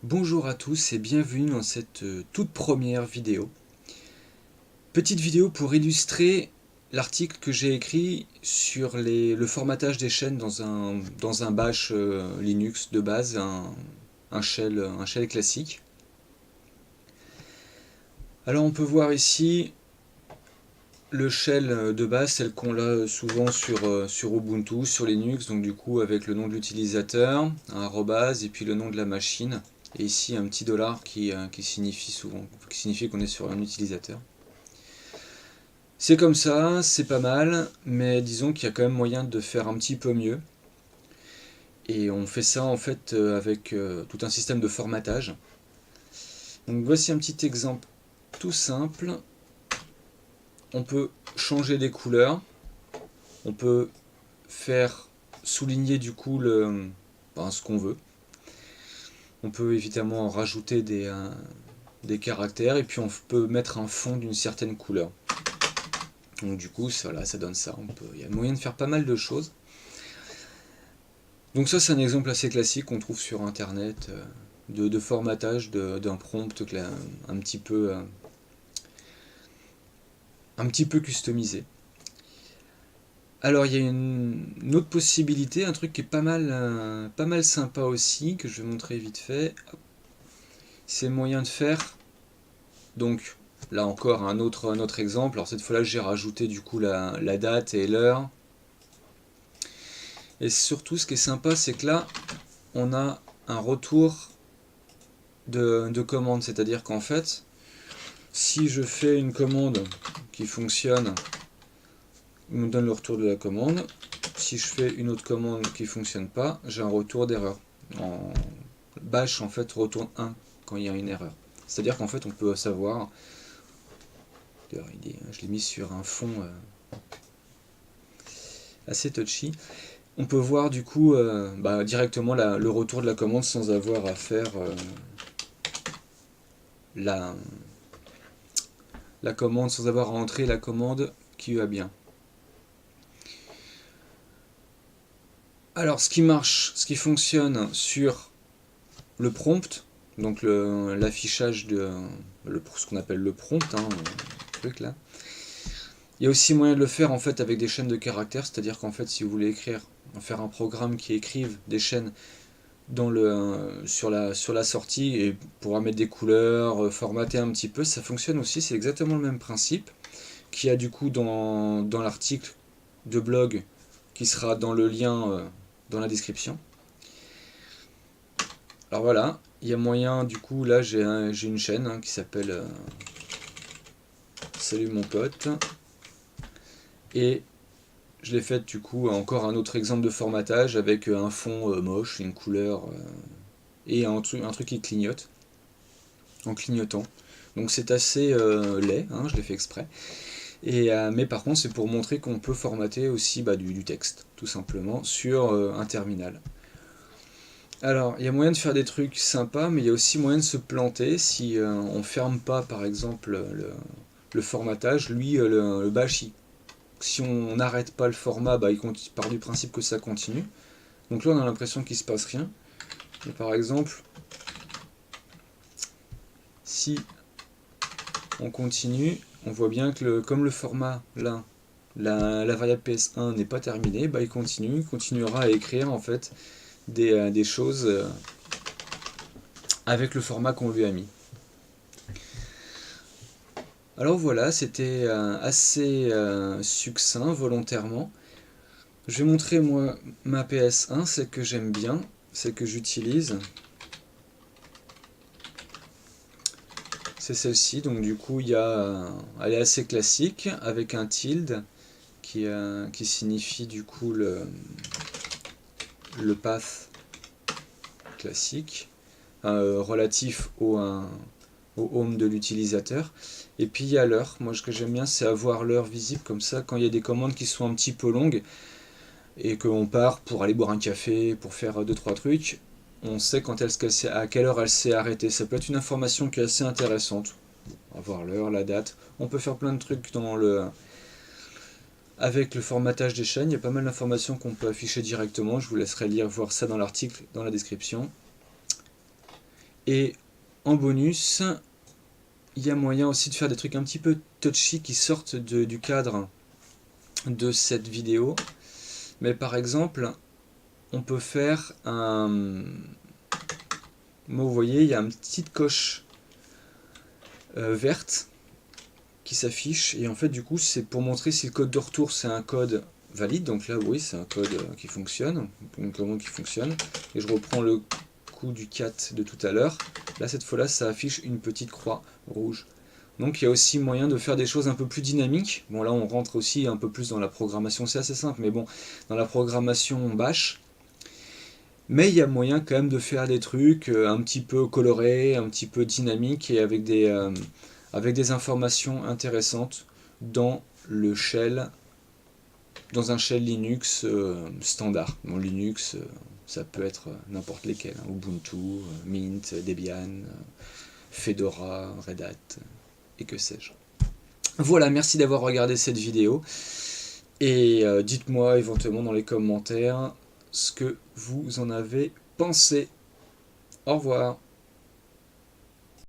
Bonjour à tous et bienvenue dans cette toute première vidéo. Petite vidéo pour illustrer l'article que j'ai écrit sur le formatage des chaînes dans un bash Linux de base, un shell classique. Alors on peut voir ici le shell de base tel qu'on l'a souvent sur Ubuntu, sur Linux, donc du coup avec le nom de l'utilisateur, un arrobase et puis le nom de la machine. Et ici un petit dollar qui signifie qu'on est sur un utilisateur. C'est comme ça, c'est pas mal, mais disons qu'il y a quand même moyen de faire un petit peu mieux. Et on fait ça en fait avec tout un système de formatage. Donc voici un petit exemple tout simple. On peut changer les couleurs, on peut faire souligner du coup ce qu'on veut. On peut évidemment rajouter des caractères et puis on peut mettre un fond d'une certaine couleur. Donc du coup, voilà, ça donne ça. Il y a moyen de faire pas mal de choses. Donc ça, c'est un exemple assez classique qu'on trouve sur Internet de formatage d'un prompt un petit peu customisé. Alors il y a une autre possibilité, un truc qui est pas mal sympa aussi, que je vais montrer vite fait. C'est moyen de faire, donc là encore un autre exemple. Alors cette fois-là, j'ai rajouté du coup la date et l'heure. Et surtout, ce qui est sympa, c'est que là, on a un retour de commande. C'est-à-dire qu'en fait, si je fais une commande qui fonctionne, il me donne le retour de la commande. Si je fais une autre commande qui ne fonctionne pas, j'ai un retour d'erreur. En bash, en fait, retourne 1 quand il y a une erreur. C'est-à-dire qu'en fait, on peut savoir... Je l'ai mis sur un fond assez touchy. On peut voir du coup directement le retour de la commande sans avoir à faire la commande, sans avoir à entrer la commande qui va bien. Alors ce qui marche, ce qui fonctionne sur le prompt, donc l'affichage de ce qu'on appelle le prompt, le truc là. Il y a aussi moyen de le faire en fait avec des chaînes de caractères, c'est-à-dire qu'en fait si vous voulez faire un programme qui écrive des chaînes sur la sortie et pourra mettre des couleurs, formater un petit peu, ça fonctionne aussi, c'est exactement le même principe qu'il y a du coup dans l'article de blog qui sera dans le lien dans la description. Alors voilà, il y a moyen du coup, là j'ai une chaîne qui s'appelle Salut mon pote, et je l'ai faite du coup encore un autre exemple de formatage avec un fond moche, une couleur et un truc qui clignote en clignotant. Donc c'est assez laid, je l'ai fait exprès. Mais par contre c'est pour montrer qu'on peut formater aussi du texte, tout simplement, sur un terminal. Alors il y a moyen de faire des trucs sympas, mais il y a aussi moyen de se planter si on ferme pas par exemple le formatage. Lui, le bash, si on n'arrête pas le format, il part du principe que ça continue. Donc là on a l'impression qu'il ne se passe rien. Mais par exemple, si on continue, on voit bien que comme le format là, la variable ps1 n'est pas terminée, il continuera à écrire en fait des choses avec le format qu'on lui a mis. Alors voilà, c'était assez succinct volontairement. Je vais montrer moi ma PS1, celle que j'aime bien, celle que j'utilise. C'est celle-ci, donc du coup elle est assez classique avec un tilde qui signifie du coup le path classique relatif au home de l'utilisateur. Et puis il y a l'heure. Moi ce que j'aime bien c'est avoir l'heure visible, comme ça quand il y a des commandes qui sont un petit peu longues et qu'on part pour aller boire un café, pour faire 2-3 trucs, on sait à quelle heure elle s'est arrêtée. Ça peut être une information qui est assez intéressante. Avoir l'heure, la date. On peut faire plein de trucs avec le formatage des chaînes. Il y a pas mal d'informations qu'on peut afficher directement. Je vous laisserai voir ça dans l'article, dans la description. Et en bonus, il y a moyen aussi de faire des trucs un petit peu touchy qui sortent du cadre de cette vidéo. Mais par exemple, on peut faire un... Moi, vous voyez, il y a une petite coche verte qui s'affiche. Et en fait, du coup, c'est pour montrer si le code de retour, c'est un code valide. Donc là, oui, c'est un code qui fonctionne, une commande qui fonctionne. Et je reprends le coup du cat de tout à l'heure. Là, cette fois-là, ça affiche une petite croix rouge. Donc il y a aussi moyen de faire des choses un peu plus dynamiques. Bon, là, on rentre aussi un peu plus dans la programmation, c'est assez simple, mais bon, dans la programmation bash. Mais il y a moyen quand même de faire des trucs un petit peu colorés, un petit peu dynamiques et avec des informations intéressantes dans le shell, dans un shell Linux standard. Bon, Linux, ça peut être n'importe lesquels, hein, Ubuntu, Mint, Debian, Fedora, Red Hat, et que sais-je. Voilà, merci d'avoir regardé cette vidéo. Et dites-moi éventuellement dans les commentaires ce que vous en avez pensé. Au revoir.